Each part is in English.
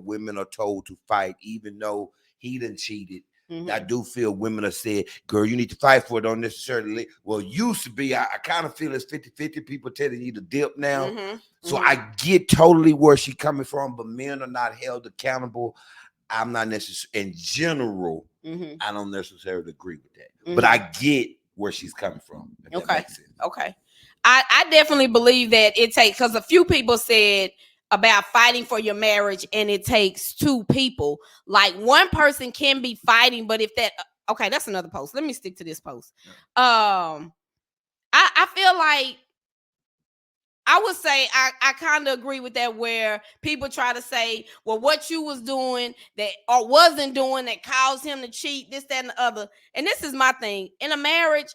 women are told to fight, even though he done cheated. Mm-hmm. I do feel women are said, girl, you need to fight for it. Don't necessarily. Well, used to be, I kind of feel it's 50-50. People telling you to dip now. Mm-hmm. So Mm-hmm. I get totally where she's coming from, but men are not held accountable. I'm not necessarily, in general, Mm-hmm. I don't necessarily agree with that. Mm-hmm. But I get where she's coming from. If that makes sense. Okay. I definitely believe that it takes, because a few people said about fighting for your marriage and it takes two people. Like one person can be fighting, but if that, okay, that's another post. Let me stick to this post. I feel like I would say I kind of agree with that, where people try to say, well, what you was doing that or wasn't doing that caused him to cheat, this, that, and the other. And this is my thing. In a marriage,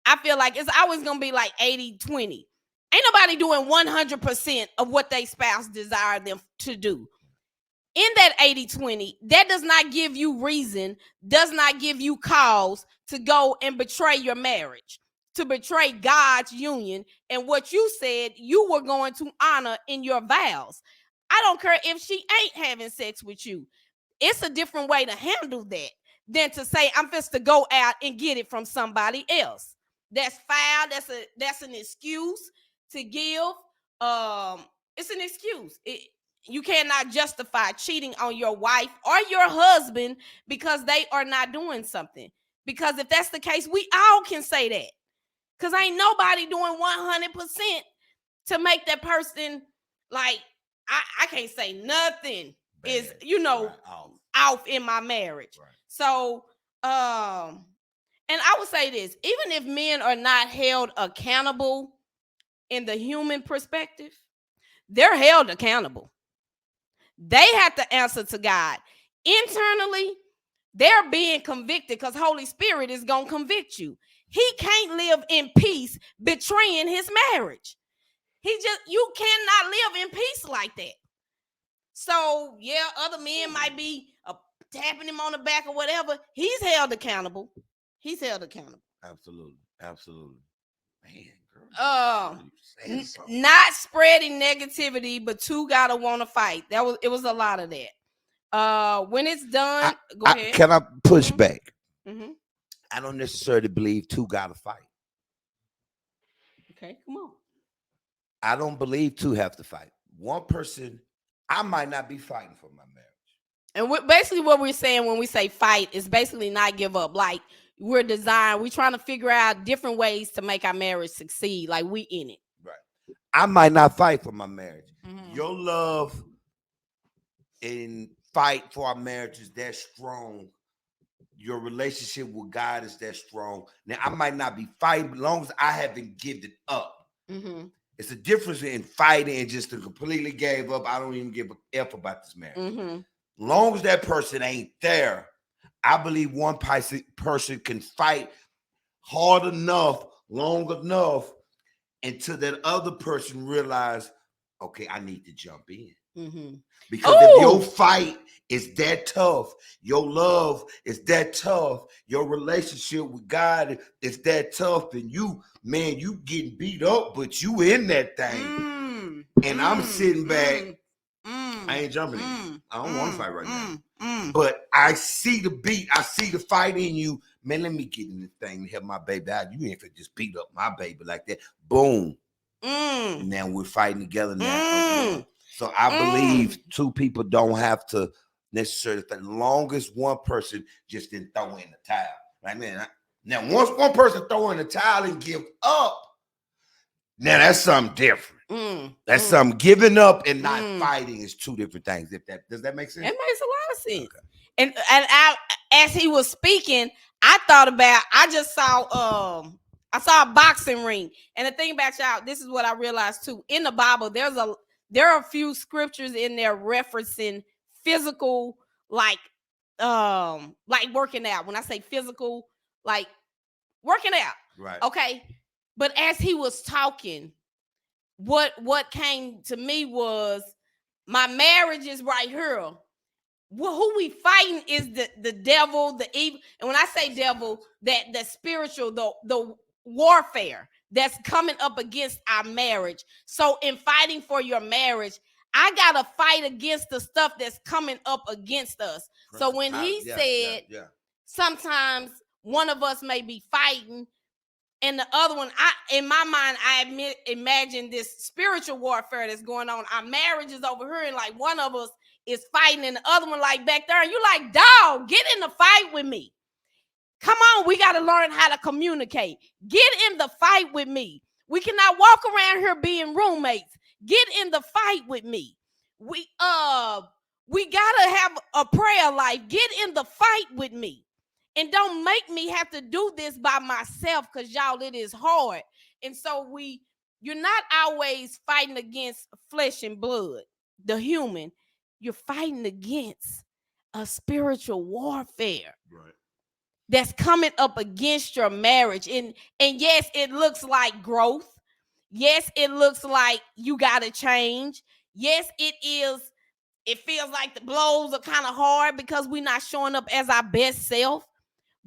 I feel like it's always going to be like 80-20. Ain't nobody doing 100% of what their spouse desire them to do. In that 80-20, that does not give you reason, does not give you cause to go and betray your marriage, to betray God's union and what you said you were going to honor in your vows. I don't care if she ain't having sex with you. It's a different way to handle that than to say, I'm just to go out and get it from somebody else. That's foul. That's an excuse to give. It's an excuse. You cannot justify cheating on your wife or your husband because they are not doing something. Because if that's the case, we all can say that. Because ain't nobody doing 100% to make that person, like, I can't say nothing bad, is, right, off in my marriage. Right. So, and I would say this, even if men are not held accountable in the human perspective, they're held accountable. They have to answer to God. Internally, they're being convicted because Holy Spirit is going to convict you. He can't live in peace betraying his marriage. You cannot live in peace like that. So, yeah, other men might be tapping him on the back or whatever. He's held accountable. He's held accountable. Absolutely. Man, girl. Not spreading negativity, but two gotta want to fight. It was a lot of that. When it's done, go ahead. Can I push back? Mm-hmm. I don't necessarily believe two gotta fight. Okay, come on. I don't believe two have to fight. One person, I might not be fighting for my marriage. And basically what we're saying when we say fight is basically not give up. Like, we're trying to figure out different ways to make our marriage succeed. Like, we in it. Right. I might not fight for my marriage. Mm-hmm. Your love and fight for our marriage is that strong. Your relationship with God is that strong. Now, I might not be fighting, but as long as I haven't given up. Mm-hmm. It's a difference in fighting and just to completely gave up. I don't even give a F about this marriage. Mm-hmm. Long as that person ain't there, I believe one person can fight hard enough, long enough, until that other person realize, okay, I need to jump in. Mm-hmm. Because if your fight is that tough, your love is that tough, your relationship with God is that tough, and you getting beat up, but you in that thing. And I'm sitting back. I ain't jumping in. I don't want to fight right now. But I see the beat. I see the fight in you. Man, let me get in this thing and help my baby out. You ain't finna just beat up my baby like that. Boom. Now we're fighting together now. So I believe two people don't have to necessarily fight. As long as one person just didn't throw in the towel. Right, man? Now, once one person throw in the towel and give up, now that's something different. That's something. Giving up and not fighting is two different things. Does that make sense? It makes a lot of sense. Okay. And as he was speaking, I thought about, I saw a boxing ring. And the thing about y'all, this is what I realized too. In the Bible, there are a few scriptures in there referencing physical, like working out. When I say physical, like working out. Right. Okay. But as he was talking, what came to me was, my marriage is right here. Well, who we fighting is the devil, the evil. And when I say devil, that the spiritual, the warfare that's coming up against our marriage. So in fighting for your marriage, I gotta fight against the stuff that's coming up against us. So when he said sometimes one of us may be fighting and the other one, in my mind, I imagine this spiritual warfare that's going on. Our marriage is over here, and like one of us is fighting, and the other one like back there. And you like, dog, get in the fight with me. Come on, we got to learn how to communicate. Get in the fight with me. We cannot walk around here being roommates. Get in the fight with me. We gotta have a prayer life. Get in the fight with me. And don't make me have to do this by myself, because y'all, it is hard. And so you're not always fighting against flesh and blood, the human. You're fighting against a spiritual warfare. Right. That's coming up against your marriage. And yes, it looks like growth. Yes, it looks like you got to change. Yes, it is. It feels like the blows are kind of hard because we're not showing up as our best self.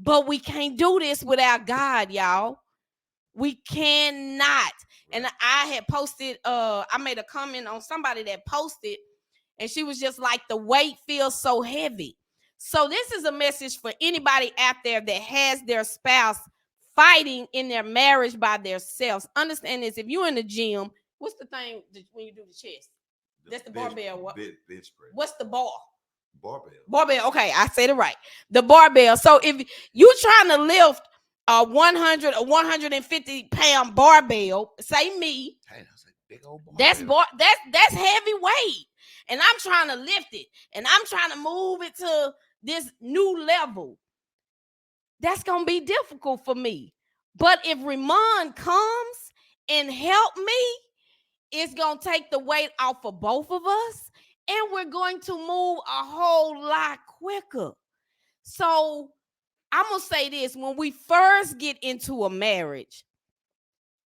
But we can't do this without God, y'all. We cannot. Right. And I had posted, I made a comment on somebody that posted, and she was just like, the weight feels so heavy. So this is a message for anybody out there that has their spouse fighting in their marriage by themselves. Understand this. If you're in the gym, what's the thing when you do the chest? That's the barbell. Bench press. What's the bar? Barbell. Okay, I said it right. The barbell. So if you're trying to lift a 100 or 150 pound barbell, say me. Hey, that's a big old barbell. That's heavy weight. And I'm trying to lift it. And I'm trying to move it to this new level. That's going to be difficult for me. But if Ramon comes and help me, it's going to take the weight off of both of us. And we're going to move a whole lot quicker. So I'm going to say this. When we first get into a marriage,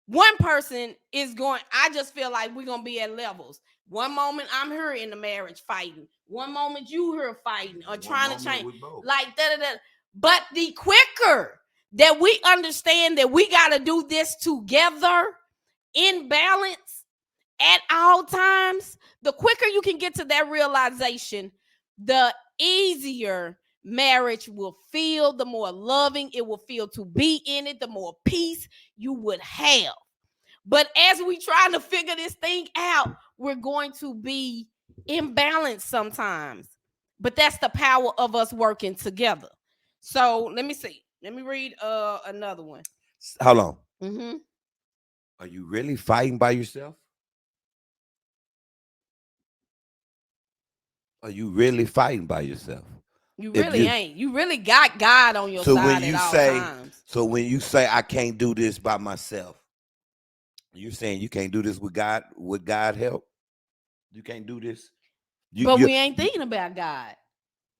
one person is going, I just feel like we're going to be at levels. One moment I'm here in the marriage fighting. One moment you here fighting or trying to change. Like da-da-da. But the quicker that we understand that we got to do this together in balance at all times, the quicker you can get to that realization, the easier marriage will feel, the more loving it will feel to be in it, the more peace you would have. But as we trying to figure this thing out, we're going to be imbalanced sometimes. But that's the power of us working together. So let me see. Let me read another one. Hold on. Mm-hmm. Are you really fighting by yourself? Are you really fighting by yourself? You really ain't. You really got God on your side at all times. So when you say I can't do this by myself, you're saying you can't do this with God? With God help? You can't do this? But we ain't thinking about God.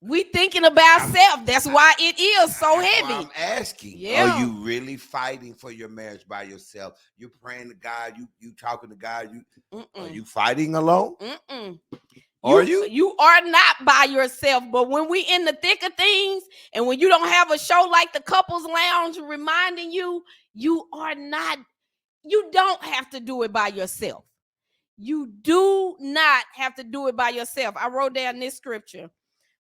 We thinking about self. That's why it is so heavy. I'm asking. Yeah. Are you really fighting for your marriage by yourself? You're praying to God. You talking to God. Are you fighting alone? Are you? You are not by yourself. But when we in the thick of things, and when you don't have a show like the Couples Lounge reminding you, you are not. You don't have to do it by yourself. You do not have to do it by yourself. I wrote down this scripture.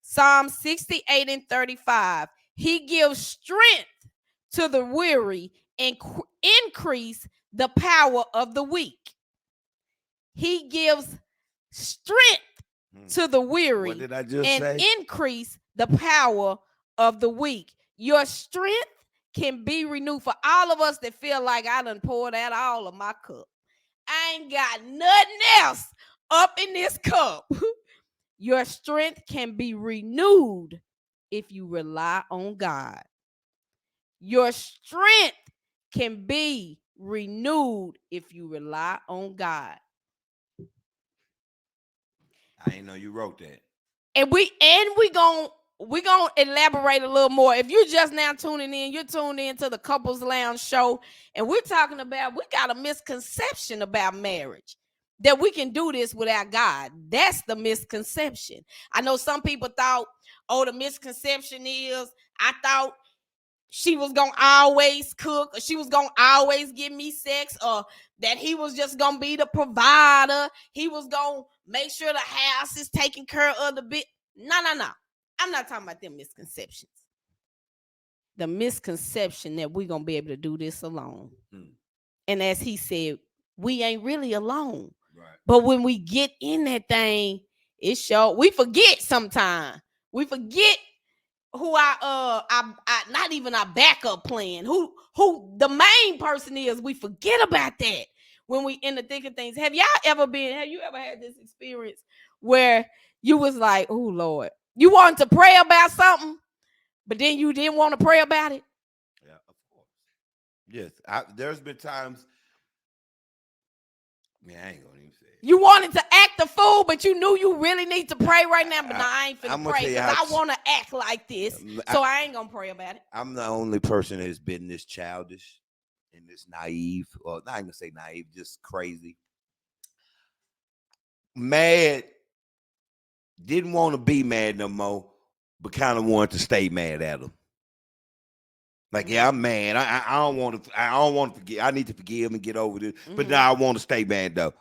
Psalm 68 and 35. He gives strength to the weary and increase the power of the weak. He gives strength to the weary. What did I just say? Increase the power of the weak. Your strength can be renewed. For all of us that feel like I done poured out all of my cup. I ain't got nothing else up in this cup. Your strength can be renewed if you rely on God. Your strength can be renewed if you rely on God. I didn't know you wrote that. And we gonna elaborate a little more. If you're just now tuning in, you're tuned in to the Couples Lounge show, and we're talking about, we got a misconception about marriage, that we can do this without God. That's the misconception. I know some people thought, the misconception is, I thought she was gonna always cook, or she was gonna always give me sex, or that he was just gonna be the provider. He was gonna make sure the house is taken care of the bit. No. I'm not talking about them misconceptions. The misconception that we're gonna be able to do this alone. And as he said, we ain't really alone. Right. But when we get in that thing, it show we forget sometimes. We forget who I not even our backup plan, who the main person is. We forget about that when we in the thick of things. Have you ever had this experience where you was like, oh Lord, you wanted to pray about something, but then you didn't want to pray about it? Yeah, of course. Yes, there's been times. Man, I ain't gonna even say it. You wanted to act the fool, but you knew you really need to pray right now. But I ain't finna pray because I want to act like this, so I ain't gonna pray about it. I'm the only person that's been this childish and this naive, or not even gonna say naive, just crazy. Mad, didn't want to be mad no more, but kind of wanted to stay mad at him. Like, yeah, I'm mad. I don't want to. I don't want to forget. I need to forgive him and get over this. But now I want to stay mad though.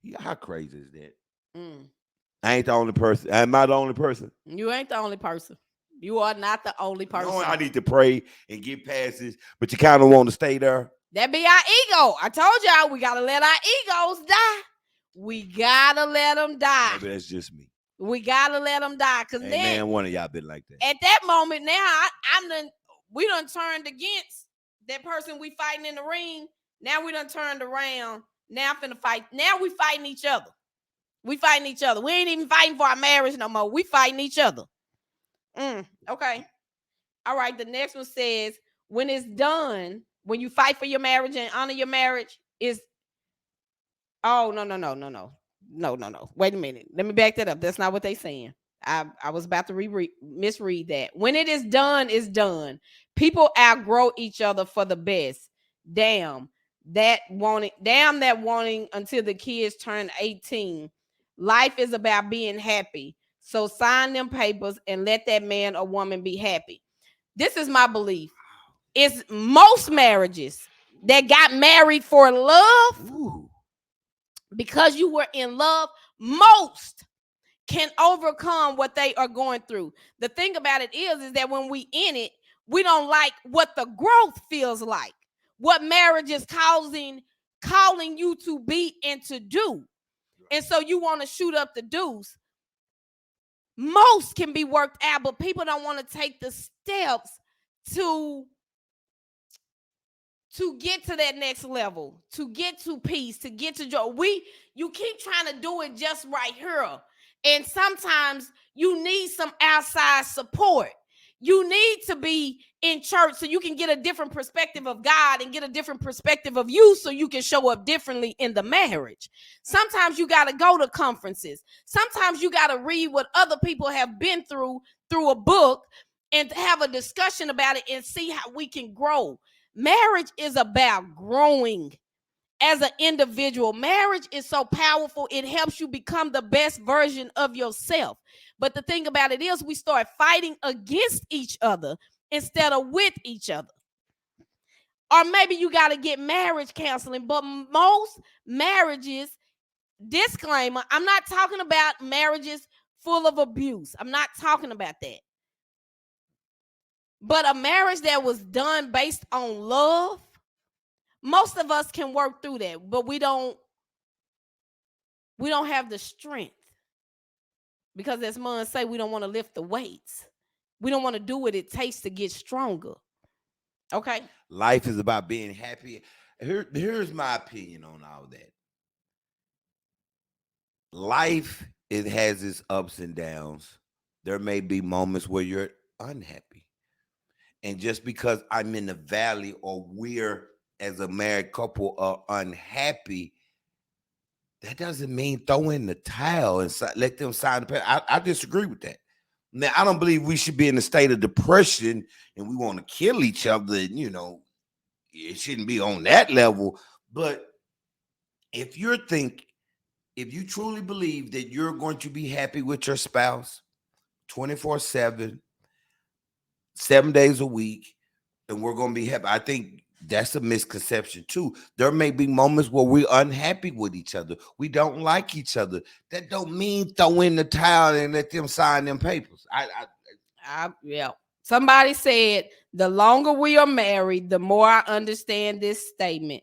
Yeah, how crazy is that? I ain't the only person. Am I the only person? You ain't the only person. You are not the only person. No, I need to pray and get past this, but you kind of want to stay there. That be our ego. I told y'all we gotta let our egos die. We gotta let them die. Maybe that's just me. We gotta let them die, cause hey, then man, one of y'all been like that. At that moment, now we done turned against that person we fighting in the ring. Now we done turned around. Now I'm finna fight. Now we fighting each other. We fighting each other. We ain't even fighting for our marriage no more. We fighting each other. Okay. All right. The next one says, when it's done, when you fight for your marriage and honor your marriage, is no. Wait a minute. Let me back that up. That's not what they saying. I was about to misread that. When it is done, it's done. People outgrow each other for the best. Damn that wanting until the kids turn 18. Life is about being happy. So sign them papers and let that man or woman be happy. This is my belief. It's most marriages that got married for love. Ooh. Because you were in love, most can overcome what they are going through. The thing about it is that when we in it, we don't like what the growth feels like, what marriage is calling you to be and to do. And so you want to shoot up the deuce. Most can be worked out, but people don't want to take the steps to get to that next level, to get to peace, to get to joy. You keep trying to do it just right here. And sometimes you need some outside support. You need to be in church so you can get a different perspective of God and get a different perspective of you so you can show up differently in the marriage. Sometimes you got to go to conferences. Sometimes you got to read what other people have been through a book and have a discussion about it and see how we can grow. Marriage is about growing as an individual. Marriage is so powerful. It helps you become the best version of yourself. But the thing about it is we start fighting against each other instead of with each other. Or maybe you got to get marriage counseling. But most marriages, disclaimer, I'm not talking about marriages full of abuse. I'm not talking about that. But a marriage that was done based on love, most of us can work through that, but we don't have the strength. Because as Mon say, we don't want to lift the weights. We don't want to do what it takes to get stronger. Okay? Life is about being happy. Here's my opinion on all that. Life, it has its ups and downs. There may be moments where you're unhappy. And just because I'm in the valley or we're as a married couple are unhappy, that doesn't mean throw in the towel and let them sign the paper. I disagree with that. Now, I don't believe we should be in a state of depression and we want to kill each other. And, it shouldn't be on that level. But if you truly believe that you're going to be happy with your spouse 24/7, 7 days a week, and we're gonna be happy. I think that's a misconception too. There may be moments where we're unhappy with each other. We don't like each other. That don't mean throw in the towel and let them sign them papers. Yeah. Somebody said, the longer we are married, the more I understand this statement.